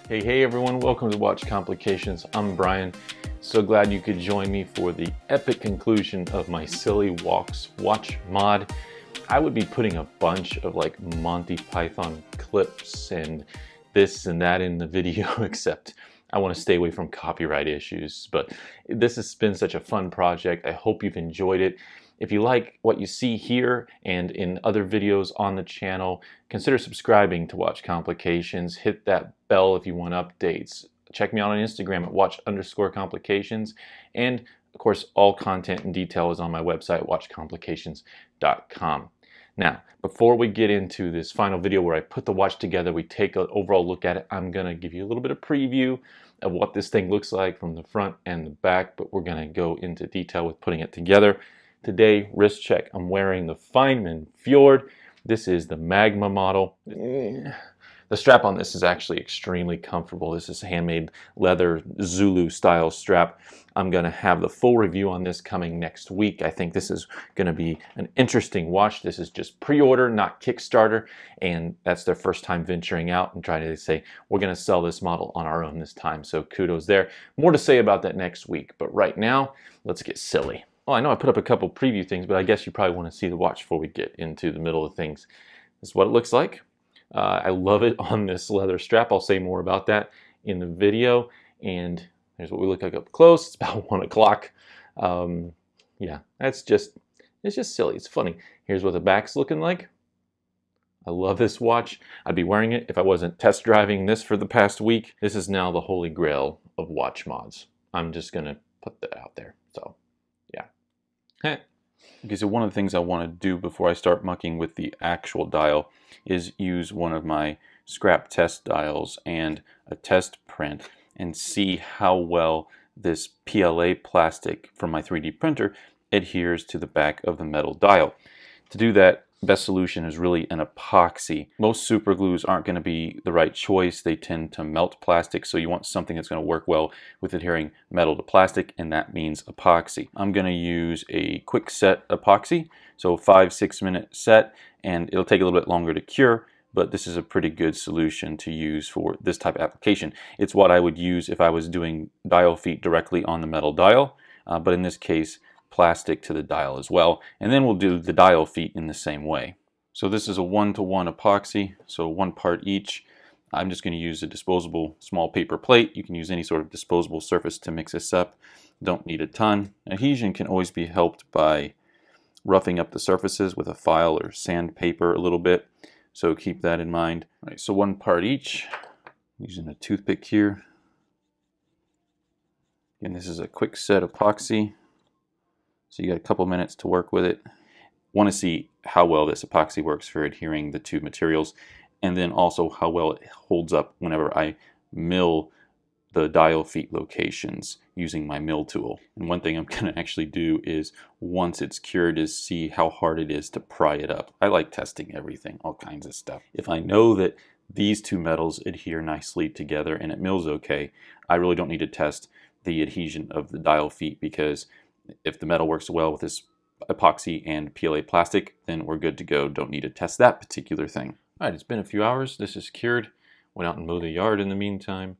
Hey everyone, welcome to Watch Complications. I'm Brian. So glad you could join me for the epic conclusion of my Silly Walks watch mod. I would be putting a bunch of like Monty Python clips and this and that in the video, except I want to stay away from copyright issues. But this has been such a fun project. I hope you've enjoyed it. If you like what you see here and in other videos on the channel, consider subscribing to Watch Complications. Hit that bell if you want updates. Check me out on Instagram at watch_complications. And of course, all content and detail is on my website, watchcomplications.com. Now, before we get into this final video where I put the watch together, we take an overall look at it, I'm going to give you a little bit of preview of what this thing looks like from the front and the back, but we're going to go into detail with putting it together. Today, wrist check. I'm wearing the Feynman Fjord. This is the Magma model. The strap on this is actually extremely comfortable. This is handmade leather Zulu style strap. I'm going to have the full review on this coming next week. I think this is going to be an interesting watch. This is just pre-order, not Kickstarter, and that's their first time venturing out and trying to say, we're going to sell this model on our own this time. So kudos there. More to say about that next week, but right now, let's get silly. Well, I know I put up a couple preview things, but I guess you probably want to see the watch before we get into the middle of things. This is what it looks like. I love it on this leather strap. I'll say more about that in the video. And here's what we look like up close. It's about 1 o'clock. Yeah, it's just silly. It's funny. Here's what the back's looking like. I love this watch. I'd be wearing it if I wasn't test driving this for the past week. This is now the Holy Grail of watch mods. I'm just going to put that out there. So, yeah. Okay, so one of the things I want to do before I start mucking with the actual dial is use one of my scrap test dials and a test print and see how well this PLA plastic from my 3D printer adheres to the back of the metal dial. To do that, best solution is really an epoxy. Most super glues aren't going to be the right choice. They tend to melt plastic, so you want something that's going to work well with adhering metal to plastic, and that means epoxy. I'm going to use a quick set epoxy, so 5-6 minute set, and it'll take a little bit longer to cure, but this is a pretty good solution to use for this type of application. It's what I would use if I was doing dial feet directly on the metal dial, but in this case, plastic to the dial as well, and then we'll do the dial feet in the same way. So this is a 1-to-1 epoxy, so 1 part each. I'm just going to use a disposable small paper plate. You can use any sort of disposable surface to mix this up. Don't need a ton. Adhesion can always be helped by roughing up the surfaces with a file or sandpaper a little bit, so keep that in mind. All right, so 1 part each, using a toothpick here. And this is a quick set epoxy. So you got a couple minutes to work with it. Want to see how well this epoxy works for adhering the two materials, and then also how well it holds up whenever I mill the dial feet locations using my mill tool. And one thing I'm going to actually do is, once it's cured, is see how hard it is to pry it up. I like testing everything, all kinds of stuff. If I know that these two metals adhere nicely together and it mills okay, I really don't need to test the adhesion of the dial feet, because if the metal works well with this epoxy and PLA plastic, then we're good to go. Don't need to test that particular thing. All right, it's been a few hours. This is cured. Went out and mowed the yard in the meantime.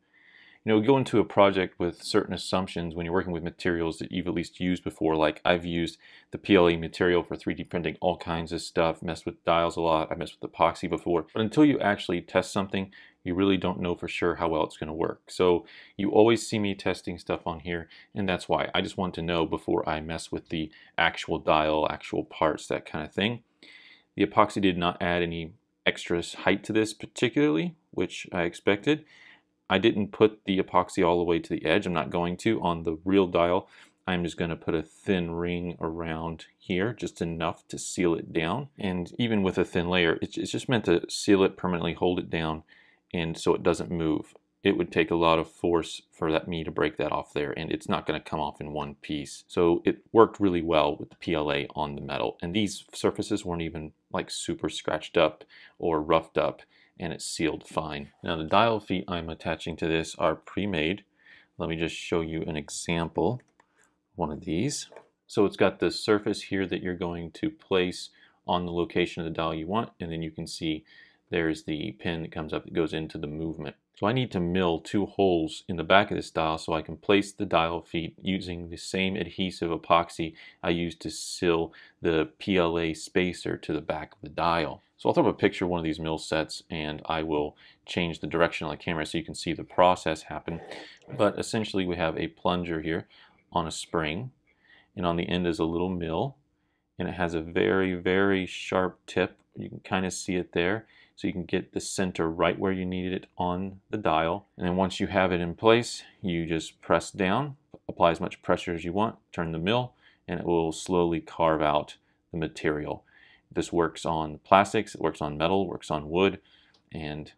You know, go into a project with certain assumptions when you're working with materials that you've at least used before. Like, I've used the PLA material for 3D printing all kinds of stuff, messed with dials a lot, I've messed with epoxy before. But until you actually test something, you really don't know for sure how well it's going to work. So you always see me testing stuff on here, and that's why. I just want to know before I mess with the actual dial, actual parts, that kind of thing. The epoxy did not add any extra height to this particularly, which I expected. I didn't put the epoxy all the way to the edge. I'm not going to. On the real dial, I'm just going to put a thin ring around here, just enough to seal it down. And even with a thin layer, it's just meant to seal it permanently, hold it down, and so it doesn't move. It would take a lot of force for me to break that off there, and it's not going to come off in one piece. So it worked really well with the PLA on the metal, and these surfaces weren't even like super scratched up or roughed up, and it's sealed fine. Now the dial feet I'm attaching to this are pre-made. Let me just show you an example. One of these. So it's got the surface here that you're going to place on the location of the dial you want, and then you can see there's the pin that comes up that goes into the movement. So I need to mill 2 holes in the back of this dial so I can place the dial feet using the same adhesive epoxy I used to seal the PLA spacer to the back of the dial. So I'll throw up a picture of one of these mill sets and I will change the direction on the camera so you can see the process happen. But essentially we have a plunger here on a spring, and on the end is a little mill, and it has a very, very sharp tip. You can kind of see it there. So you can get the center right where you need it on the dial. And then once you have it in place, you just press down, apply as much pressure as you want, turn the mill, and it will slowly carve out the material. This works on plastics, it works on metal, works on wood, and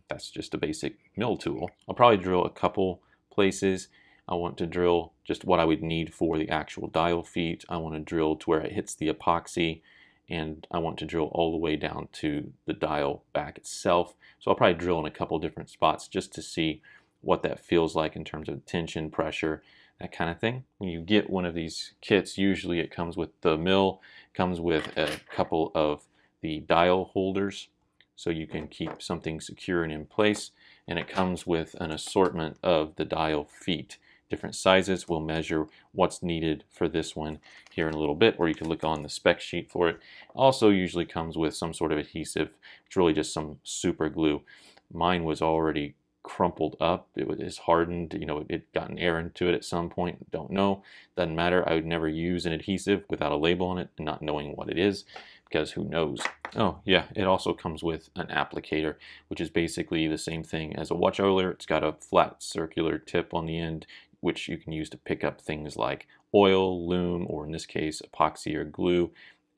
that's just a basic mill tool. I'll probably drill a couple places. I want to drill just what I would need for the actual dial feet. I want to drill to where it hits the epoxy, and I want to drill all the way down to the dial back itself. So I'll probably drill in a couple different spots just to see what that feels like in terms of tension, pressure, that kind of thing. When you get one of these kits, usually it comes with the mill, comes with a couple of the dial holders so you can keep something secure and in place, and it comes with an assortment of the dial feet. Different sizes. We'll measure what's needed for this one here in a little bit, or you can look on the spec sheet for it. Also usually comes with some sort of adhesive. It's really just some super glue. Mine was already crumpled up. It was hardened. You know, it got an air into it at some point. Don't know. Doesn't matter. I would never use an adhesive without a label on it and not knowing what it is, because who knows. Oh yeah, it also comes with an applicator, which is basically the same thing as a watch oiler. It's got a flat circular tip on the end, which you can use to pick up things like oil, lume, or in this case, epoxy or glue,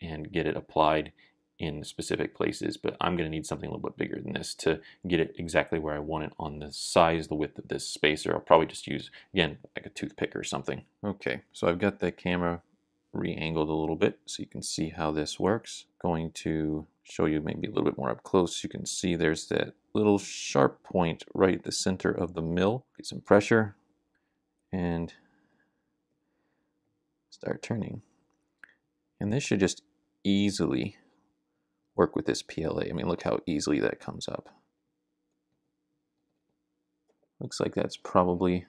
and get it applied in specific places. But I'm going to need something a little bit bigger than this to get it exactly where I want it on the size, the width of this spacer. I'll probably just use, again, like a toothpick or something. Okay, so I've got the camera re-angled a little bit so you can see how this works. Going to show you maybe a little bit more up close. You can see there's that little sharp point right at the center of the mill. Get some pressure and start turning. And this should just easily work with this PLA. I mean, look how easily that comes up. Looks like that's probably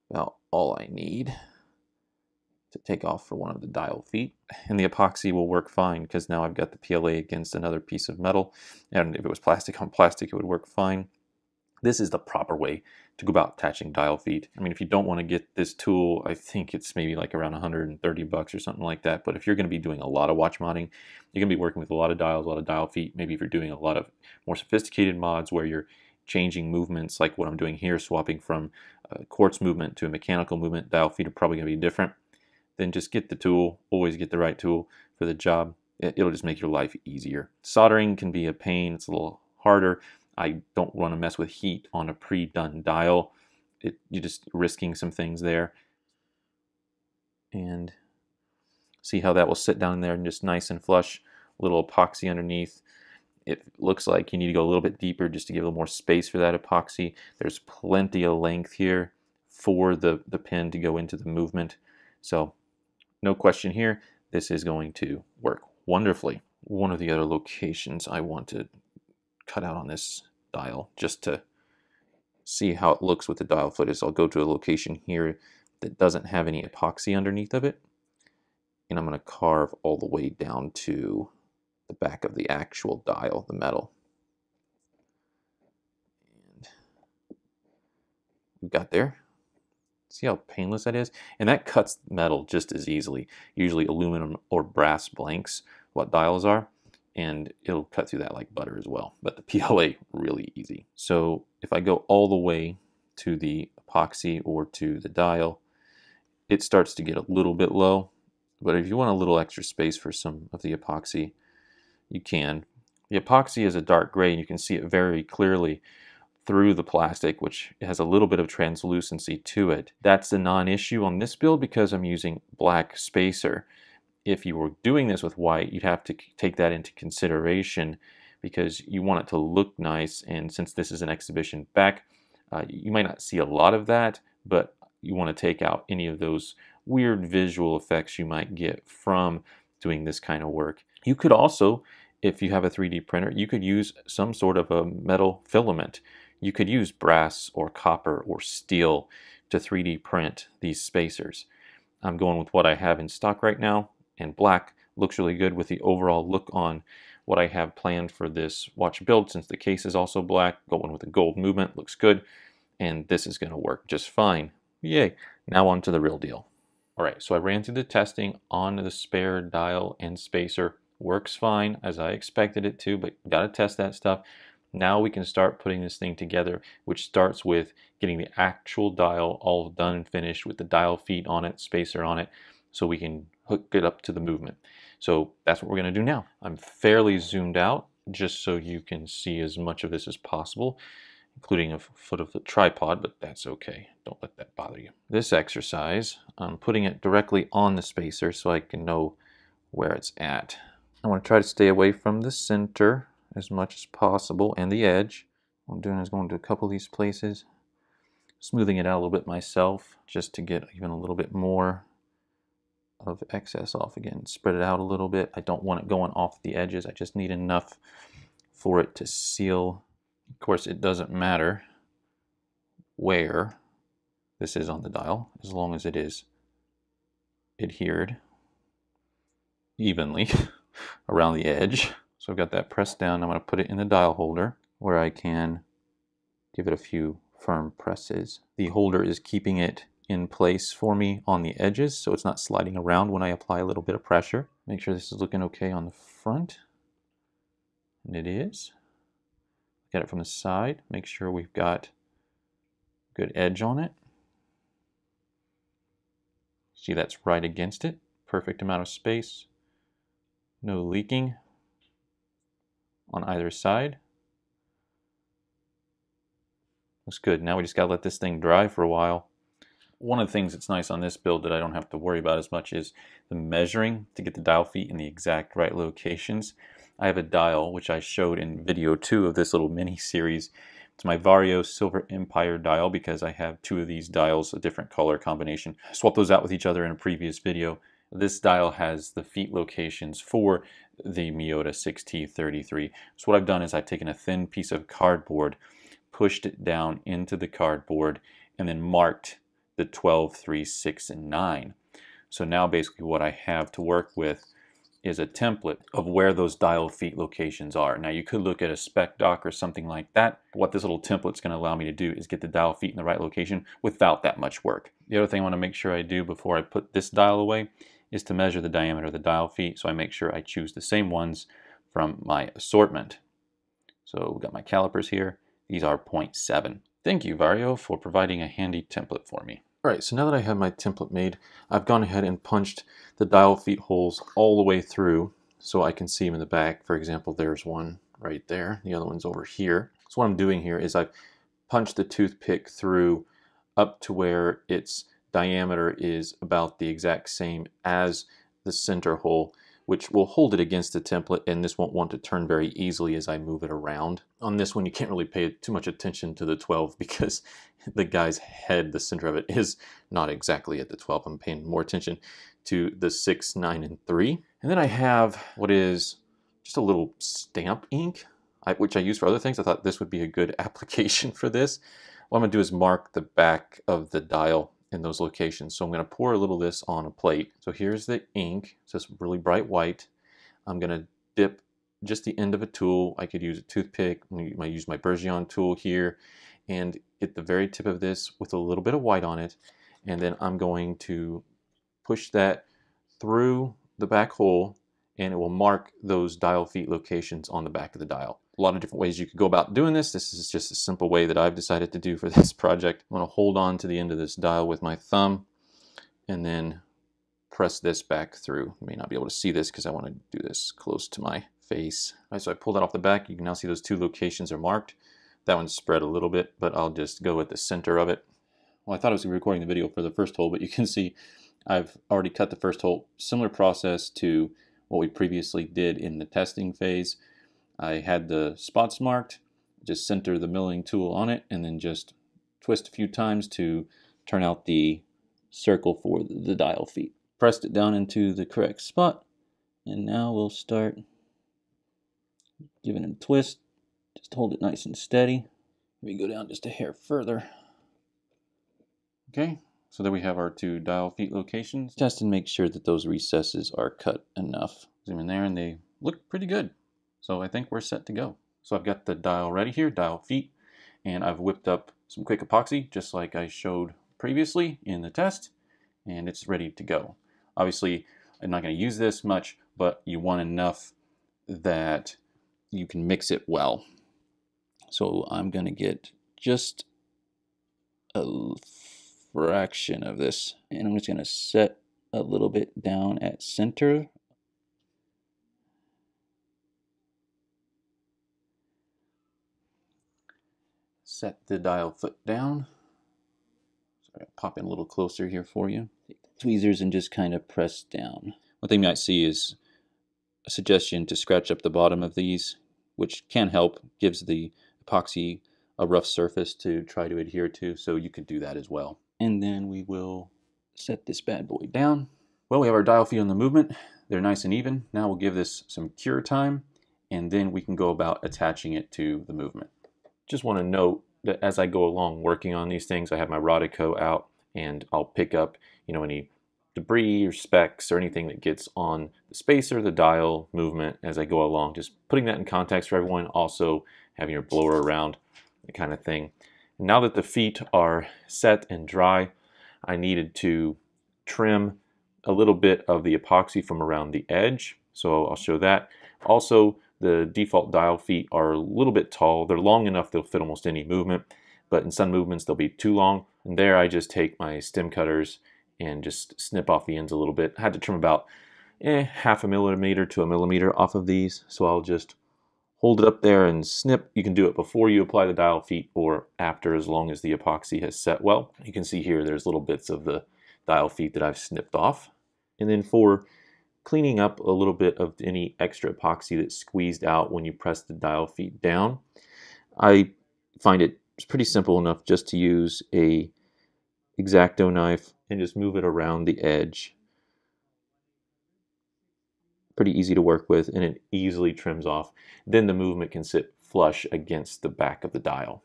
about all I need to take off for one of the dial feet. And the epoxy will work fine because now I've got the PLA against another piece of metal. And if it was plastic on plastic, it would work fine. This is the proper way to go about attaching dial feet. I mean, if you don't want to get this tool, I think it's maybe like around 130 bucks or something like that. But if you're going to be doing a lot of watch modding, you're going to be working with a lot of dials, a lot of dial feet. Maybe if you're doing a lot of more sophisticated mods where you're changing movements like what I'm doing here, swapping from a quartz movement to a mechanical movement, dial feet are probably going to be different. Then just get the tool, always get the right tool for the job. It'll just make your life easier. Soldering can be a pain, it's a little harder. I don't want to mess with heat on a pre-done dial. You're just risking some things there. And see how that will sit down there and just nice and flush. A little epoxy underneath. It looks like you need to go a little bit deeper just to give a little more space for that epoxy. There's plenty of length here for the pin to go into the movement. So no question here, this is going to work wonderfully. One of the other locations I want to cut out on this dial just to see how it looks with the dial foot is I'll go to a location here that doesn't have any epoxy underneath of it, and I'm going to carve all the way down to the back of the actual dial, the metal. And we've got there. See how painless that is? And that cuts metal just as easily. Usually aluminum or brass blanks what dials are, and it'll cut through that like butter as well. But the PLA, really easy. So if I go all the way to the epoxy or to the dial, it starts to get a little bit low. But if you want a little extra space for some of the epoxy, you can. The epoxy is a dark gray, and you can see it very clearly through the plastic, which has a little bit of translucency to it. That's a non-issue on this build because I'm using black spacer. If you were doing this with white, you'd have to take that into consideration because you want it to look nice, and since this is an exhibition back, you might not see a lot of that, but you want to take out any of those weird visual effects you might get from doing this kind of work. You could also, if you have a 3D printer, you could use some sort of a metal filament. You could use brass or copper or steel to 3D print these spacers. I'm going with what I have in stock right now, and black looks really good with the overall look on what I have planned for this watch build. Since the case is also black, going with the gold movement looks good, and this is going to work just fine. Yay! Now on to the real deal. Alright, so I ran through the testing on the spare dial and spacer. Works fine as I expected it to, but got to test that stuff. Now we can start putting this thing together, which starts with getting the actual dial all done and finished with the dial feet on it, spacer on it, so we can hook it up to the movement. So that's what we're going to do now. I'm fairly zoomed out just so you can see as much of this as possible, including a foot of the tripod, but that's okay. Don't let that bother you. This exercise, I'm putting it directly on the spacer so I can know where it's at. I want to try to stay away from the center as much as possible and the edge. What I'm doing is going to a couple of these places, smoothing it out a little bit myself just to get even a little bit more of excess off again. Spread it out a little bit. I don't want it going off the edges. I just need enough for it to seal. Of course, it doesn't matter where this is on the dial as long as it is adhered evenly around the edge. So I've got that pressed down. I'm going to put it in the dial holder where I can give it a few firm presses. The holder is keeping it in place for me on the edges so it's not sliding around when I apply a little bit of pressure. Make sure this is looking okay on the front. And it is. Get it from the side. Make sure we've got good edge on it. See, that's right against it. Perfect amount of space. No leaking on either side. Looks good. Now we just gotta let this thing dry for a while. One of the things that's nice on this build that I don't have to worry about as much is the measuring to get the dial feet in the exact right locations. I have a dial, which I showed in video 2 of this little mini series. It's my Vario Silver Empire dial because I have 2 of these dials, a different color combination. I swapped those out with each other in a previous video. This dial has the feet locations for the Miyota 6T33. So what I've done is I've taken a thin piece of cardboard, pushed it down into the cardboard, and then marked the 12, 3, 6, and 9. So now basically what I have to work with is a template of where those dial feet locations are. Now you could look at a spec doc or something like that. What this little template is going to allow me to do is get the dial feet in the right location without that much work. The other thing I want to make sure I do before I put this dial away is to measure the diameter of the dial feet, so I make sure I choose the same ones from my assortment. So we've got my calipers here. These are 0.7. Thank you, Vario, for providing a handy template for me. Alright, so now that I have my template made, I've gone ahead and punched the dial feet holes all the way through so I can see them in the back. For example, there's one right there. The other one's over here. So what I'm doing here is I've punched the toothpick through up to where its diameter is about the exact same as the center hole, which will hold it against the template, and this won't want to turn very easily as I move it around. On this one, you can't really pay too much attention to the 12 because the guy's head, the center of it, is not exactly at the 12. I'm paying more attention to the 6, 9, and 3. And then I have what is just a little stamp ink, which I use for other things. I thought this would be a good application for this. What I'm going to do is mark the back of the dial in those locations. So I'm going to pour a little of this on a plate. So here's the ink. It's just really bright white. I'm going to dip just the end of a tool. I could use a toothpick. I might use my Bergeon tool here and get the very tip of this with a little bit of white on it. And then I'm going to push that through the back hole, and it will mark those dial feet locations on the back of the dial. A lot of different ways you could go about doing this. This is just a simple way that I've decided to do for this project. I'm going to hold on to the end of this dial with my thumb and then press this back through. You may not be able to see this because I want to do this close to my face. All right, so I pulled that off the back. You can now see those 2 locations are marked. That one's spread a little bit, but I'll just go with the center of it. Well, I thought I was recording the video for the first hole, but you can see I've already cut the first hole. Similar process to what we previously did in the testing phase. I had the spots marked, just center the milling tool on it, and then just twist a few times to turn out the circle for the dial feet. Pressed it down into the correct spot, and now we'll start giving it a twist. Just hold it nice and steady. Let me go down just a hair further. Okay, so there we have our 2 dial feet locations. Test and make sure that those recesses are cut enough. Zoom in there and they look pretty good. So I think we're set to go. So I've got the dial ready here, dial feet, and I've whipped up some quick epoxy just like I showed previously in the test, and it's ready to go. Obviously, I'm not going to use this much, but you want enough that you can mix it well. So I'm going to get just a fraction of this, and I'm just going to set a little bit down at center. Set the dial foot down. Sorry, I'll pop in a little closer here for you. Take the tweezers and just kind of press down. One thing you might see is a suggestion to scratch up the bottom of these, which can help, gives the epoxy a rough surface to try to adhere to, so you could do that as well. And then we will set this bad boy down. Well, we have our dial feet on the movement. They're nice and even. Now we'll give this some cure time, and then we can go about attaching it to the movement. Just want to note that as I go along working on these things, I have my Rodico out, and I'll pick up, any debris or specks or anything that gets on the spacer, the dial movement as I go along. Just putting that in context for everyone. Also having your blower around, that kind of thing. And now that the feet are set and dry, I needed to trim a little bit of the epoxy from around the edge. So I'll show that. Also, the default dial feet are a little bit tall. They're long enough they'll fit almost any movement, but in some movements they'll be too long. And there I just take my stem cutters and just snip off the ends a little bit. I had to trim about half a millimeter to a millimeter off of these. So I'll just hold it up there and snip. You can do it before you apply the dial feet or after, as long as the epoxy has set well. You can see here there's little bits of the dial feet that I've snipped off. And then for cleaning up a little bit of any extra epoxy that's squeezed out when you press the dial feet down, I find it's pretty simple enough just to use a X-Acto knife and just move it around the edge. Pretty easy to work with, and it easily trims off. Then the movement can sit flush against the back of the dial.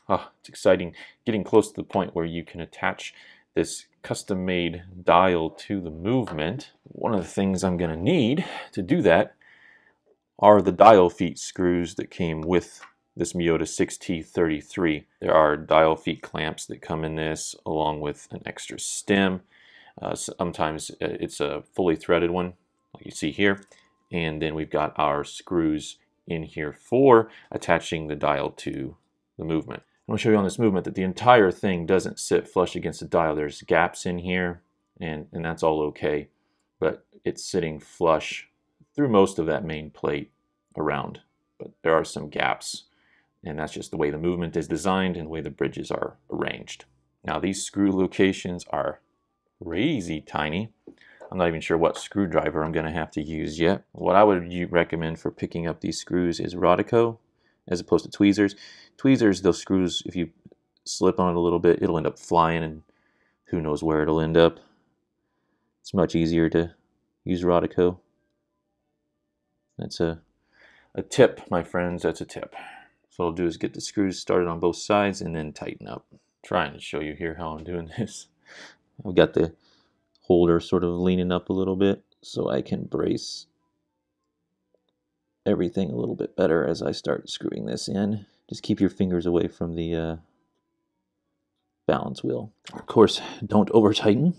It's exciting, getting close to the point where you can attach this custom-made dial to the movement. One of the things I'm going to need to do that are the dial feet screws that came with this Miyota 6T33. There are dial feet clamps that come in this, along with an extra stem. Sometimes it's a fully threaded one, like you see here. And then we've got our screws in here for attaching the dial to the movement. I'm going to show you on this movement that the entire thing doesn't sit flush against the dial. There's gaps in here, and that's all okay. But it's sitting flush through most of that main plate around. But there are some gaps, and that's just the way the movement is designed and the way the bridges are arranged. Now these screw locations are crazy tiny. I'm not even sure what screwdriver I'm going to have to use yet. What I would recommend for picking up these screws is Rodico as opposed to tweezers. Tweezers, those screws, if you slip on it a little bit, it'll end up flying, and who knows where it'll end up. It's much easier to use Rodico. That's a tip, my friends. That's a tip. So what I'll do is get the screws started on both sides and then tighten up. Trying to show you here how I'm doing this. I've got the holder sort of leaning up a little bit so I can brace everything a little bit better as I start screwing this in. Just keep your fingers away from the balance wheel. Of course, don't over tighten.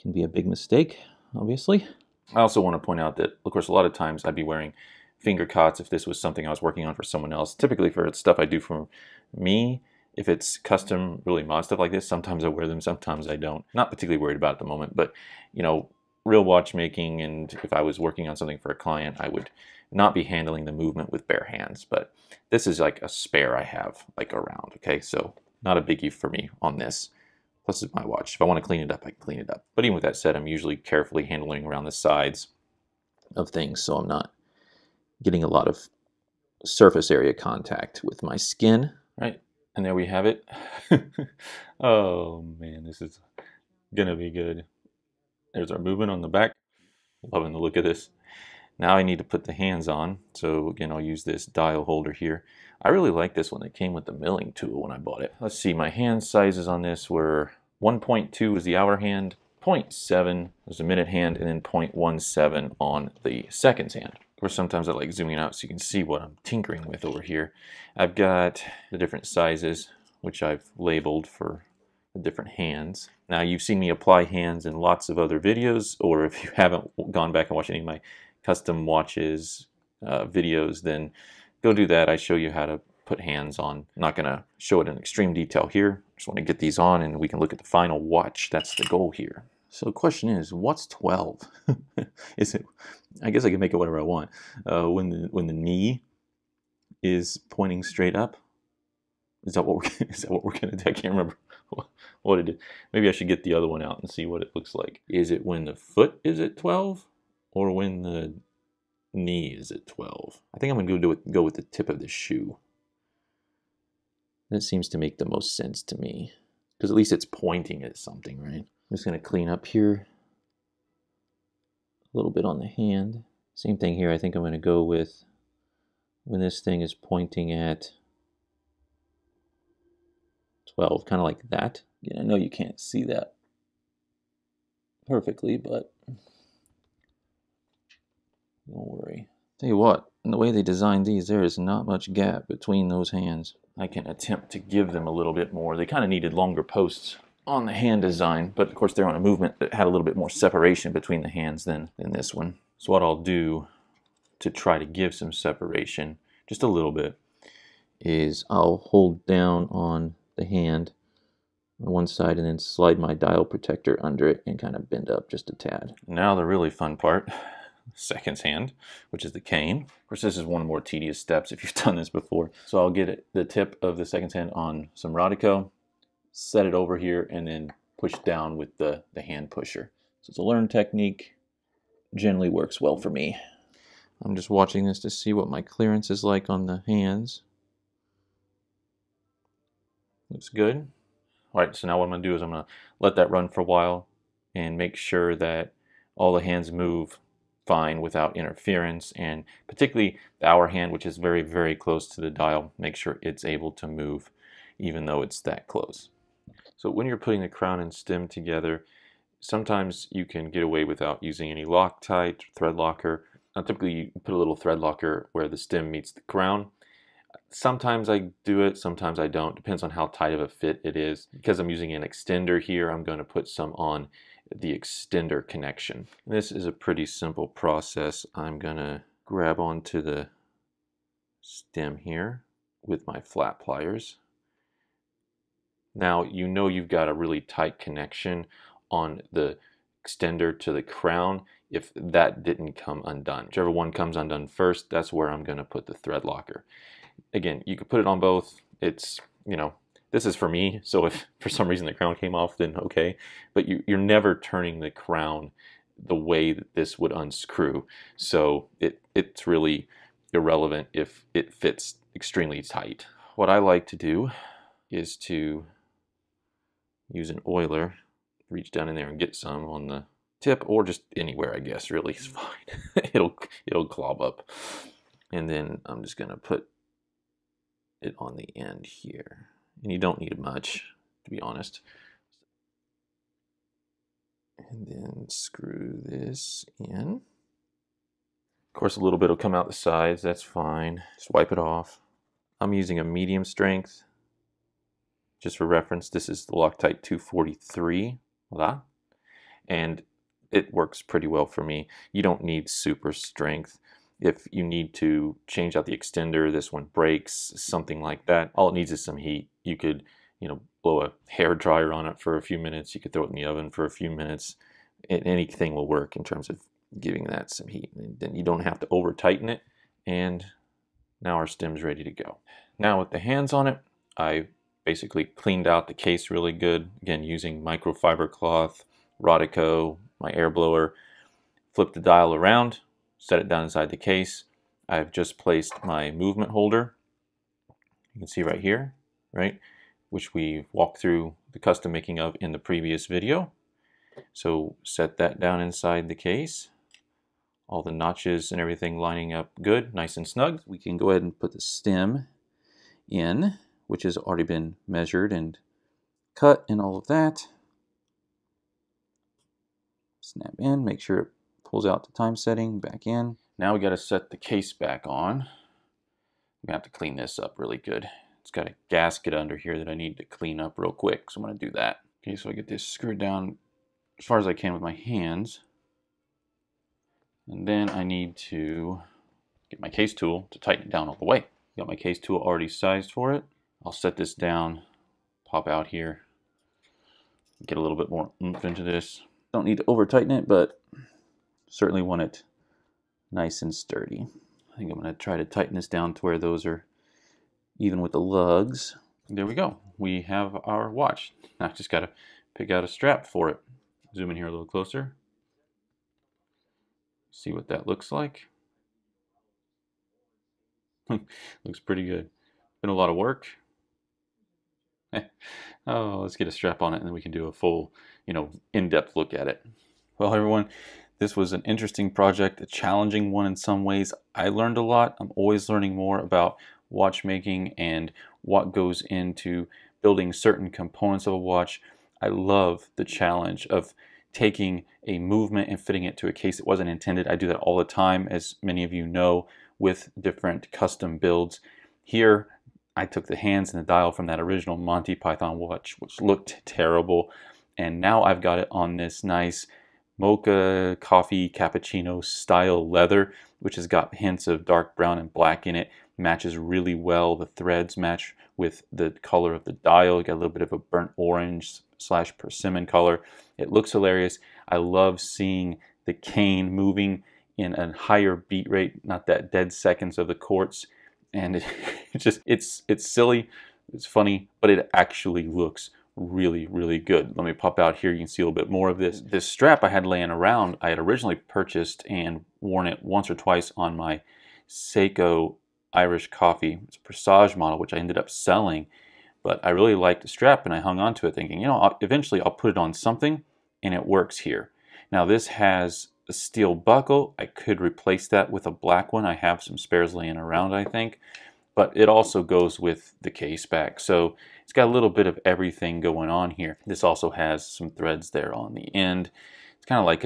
Can be a big mistake, obviously. I also want to point out that, of course, a lot of times I'd be wearing finger cots if this was something I was working on for someone else. Typically for stuff I do for me, if it's custom, really mod stuff like this, sometimes I wear them, sometimes I don't. Not particularly worried about it at the moment, but, real watchmaking, and if I was working on something for a client, I would not be handling the movement with bare hands. But this is like a spare I have like around, okay? So not a biggie for me on this. Plus it's my watch. If I want to clean it up, I can clean it up. But even with that said, I'm usually carefully handling around the sides of things, so I'm not getting a lot of surface area contact with my skin. Right, and there we have it. Oh man, this is gonna be good. There's our movement on the back. Loving the look of this. Now I need to put the hands on. So again, I'll use this dial holder here. I really like this one. It came with the milling tool when I bought it. Let's see, my hand sizes on this were 1.2 is the hour hand, 0.7 is the minute hand, and then 0.17 on the seconds hand. Of course, sometimes I like zooming out so you can see what I'm tinkering with over here. I've got the different sizes, which I've labeled for the different hands. Now, you've seen me apply hands in lots of other videos, or if you haven't gone back and watched any of my custom watches videos, then go do that. I show you how to put hands on. I'm not going to show it in extreme detail here. I just want to get these on and we can look at the final watch. That's the goal here. So the question is, what's 12? Is it? I guess I can make it whatever I want. When the knee is pointing straight up, is that what we're gonna do? I can't remember what it is. Maybe I should get the other one out and see what it looks like. Is it when the foot is at 12, or when the knee is at 12? I think I'm gonna go with the tip of the shoe. That seems to make the most sense to me, because at least it's pointing at something, right? I'm just gonna clean up here a little bit on the hand. Same thing here. I think I'm going to go with when this thing is pointing at 12, kind of like that. Again, I know you can't see that perfectly, but don't worry. Tell you what, in the way they designed these, there is not much gap between those hands. I can attempt to give them a little bit more. They kind of needed longer posts on the hand design, but of course they're on a movement that had a little bit more separation between the hands than this one. So what I'll do to try to give some separation, just a little bit, is I'll hold down on the hand on one side and then slide my dial protector under it and kind of bend up just a tad. Now the really fun part, seconds hand, which is the cane. Of course, this is one of the more tedious steps if you've done this before. So I'll get the tip of the seconds hand on some Rodico, set it over here, and then push down with the hand pusher. So it's a learned technique, generally works well for me. I'm just watching this to see what my clearance is like on the hands. Looks good. All right, so now what I'm going to do is I'm going to let that run for a while and make sure that all the hands move fine without interference, and particularly the hour hand, which is very, very close to the dial, make sure it's able to move even though it's that close. So when you're putting the crown and stem together, sometimes you can get away without using any Loctite, thread locker. Now, typically you put a little thread locker where the stem meets the crown. Sometimes I do it, sometimes I don't. Depends on how tight of a fit it is. Because I'm using an extender here, I'm going to put some on the extender connection. This is a pretty simple process. I'm going to grab onto the stem here with my flat pliers. Now you know you've got a really tight connection on the extender to the crown if that didn't come undone. Whichever one comes undone first, that's where I'm going to put the thread locker. Again, you could put it on both. It's, you know, this is for me, so if for some reason the crown came off, then okay. But you're never turning the crown the way that this would unscrew. So it's really irrelevant if it fits extremely tight. What I like to do is to use an oiler, reach down in there and get some on the tip, or just anywhere, I guess, really is fine. it'll clog up. And then I'm just going to put it on the end here. And you don't need much, to be honest. And then screw this in. Of course, a little bit will come out the sides, that's fine. Just wipe it off. I'm using a medium strength. Just for reference, this is the Loctite 243, voila. And it works pretty well for me. You don't need super strength. If you need to change out the extender, this one breaks, something like that, all it needs is some heat. You could, you know, blow a hair dryer on it for a few minutes. You could throw it in the oven for a few minutes. Anything will work in terms of giving that some heat. And then you don't have to over tighten it. And now our stem's ready to go. Now with the hands on it, I basically cleaned out the case really good. Again, using microfiber cloth, Rodico, my air blower. Flip the dial around, set it down inside the case. I've just placed my movement holder. You can see right here, right? Which we walked through the custom making of in the previous video. So set that down inside the case. All the notches and everything lining up good, nice and snug. We can go ahead and put the stem in, which has already been measured and cut and all of that. Snap in, make sure it pulls out the time setting, back in. Now we got to set the case back on. I'm gonna have to clean this up really good. It's got a gasket under here that I need to clean up real quick, so I'm gonna do that. Okay, so I get this screwed down as far as I can with my hands. And then I need to get my case tool to tighten it down all the way. Got my case tool already sized for it. I'll set this down, pop out here, get a little bit more oomph into this. Don't need to over tighten it, but certainly want it nice and sturdy. I think I'm going to try to tighten this down to where those are even with the lugs. There we go. We have our watch. Now I just got to pick out a strap for it. Zoom in here a little closer. See what that looks like. Looks pretty good. Been a lot of work. Oh, let's get a strap on it and then we can do a full, in-depth look at it. Well, everyone, this was an interesting project, a challenging one in some ways. I learned a lot. I'm always learning more about watchmaking and what goes into building certain components of a watch. I love the challenge of taking a movement and fitting it to a case that wasn't intended. I do that all the time, as many of you know, with different custom builds. Here, I took the hands and the dial from that original Monty Python watch, which looked terrible, and now I've got it on this nice mocha coffee cappuccino style leather, which has got hints of dark brown and black in it. Matches really well. The threads match with the color of the dial. You got a little bit of a burnt orange / persimmon color. It looks hilarious. I love seeing the cane moving in a higher beat rate, not that dead seconds of the quartz. And it's silly, it's funny, but it actually looks really, really good. Let me pop out here. You can see a little bit more of this. This strap I had laying around, I had originally purchased and worn it once or twice on my Seiko Irish coffee. It's a Presage model, which I ended up selling. But I really liked the strap and I hung on to it thinking, eventually I'll put it on something, and it works here. Now this has a steel buckle. I could replace that with a black one. I have some spares laying around, I think. But it also goes with the case back. So it's got a little bit of everything going on here. This also has some threads there on the end. It's kind of like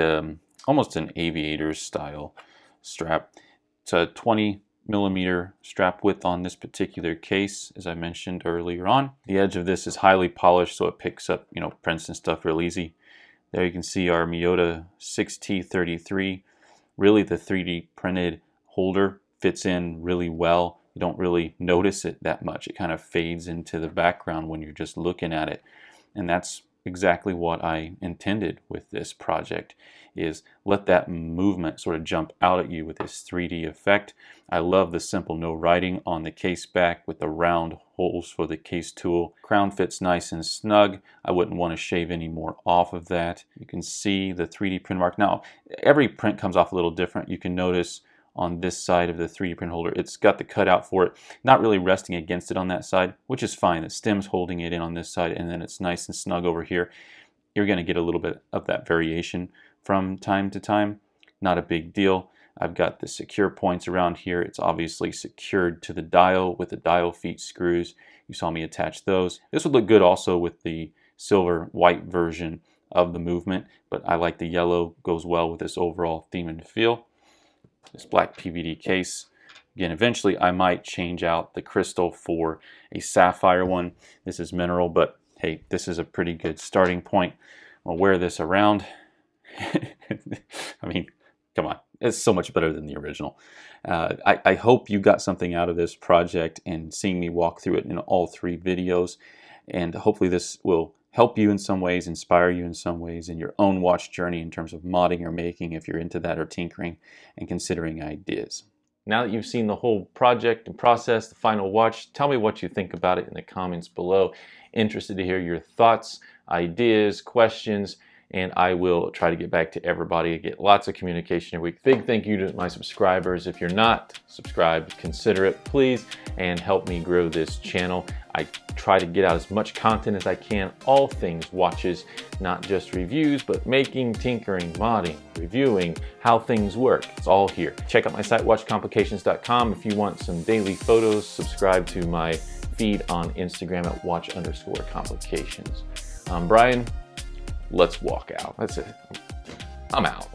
almost an aviator style strap. It's a 20mm strap width on this particular case, as I mentioned earlier on. The edge of this is highly polished, so it picks up, prints and stuff real easy. There you can see our Miyota 6T33. Really, the 3D printed holder fits in really well. You don't really notice it that much. It kind of fades into the background when you're just looking at it. And that's exactly what I intended with this project, is let that movement sort of jump out at you with this 3D effect. I love the simple no writing on the case back with the round holes for the case tool. Crown fits nice and snug. I wouldn't want to shave any more off of that. You can see the 3D print mark. Now, every print comes off a little different. You can notice on this side of the 3D print holder, it's got the cutout for it, not really resting against it on that side, which is fine. The stem's holding it in on this side, and then it's nice and snug over here. You're going to get a little bit of that variation from time to time. Not a big deal. I've got the secure points around here. It's obviously secured to the dial with the dial feet screws. You saw me attach those. This would look good also with the silver white version of the movement, but I like the yellow, goes well with this overall theme and feel. This black PVD case. Again, eventually I might change out the crystal for a sapphire one. This is mineral, but hey, this is a pretty good starting point. I'll wear this around. I mean, come on. It's so much better than the original. I hope you got something out of this project and seeing me walk through it in all 3 videos. And hopefully this will help you in some ways, inspire you in some ways in your own watch journey in terms of modding or making, if you're into that, or tinkering and considering ideas. Now that you've seen the whole project and process, the final watch, tell me what you think about it in the comments below. Interested to hear your thoughts, ideas, questions, and I will try to get back to everybody. I get lots of communication every week. Big thank you to my subscribers. If you're not subscribed, consider it, please, and help me grow this channel. I try to get out as much content as I can, all things watches, not just reviews, but making, tinkering, modding, reviewing, how things work. It's all here. Check out my site, watchesofyoutube.com, if you want some daily photos. Subscribe to my feed on Instagram at watch_complications. Brian, let's walk out. That's it. I'm out.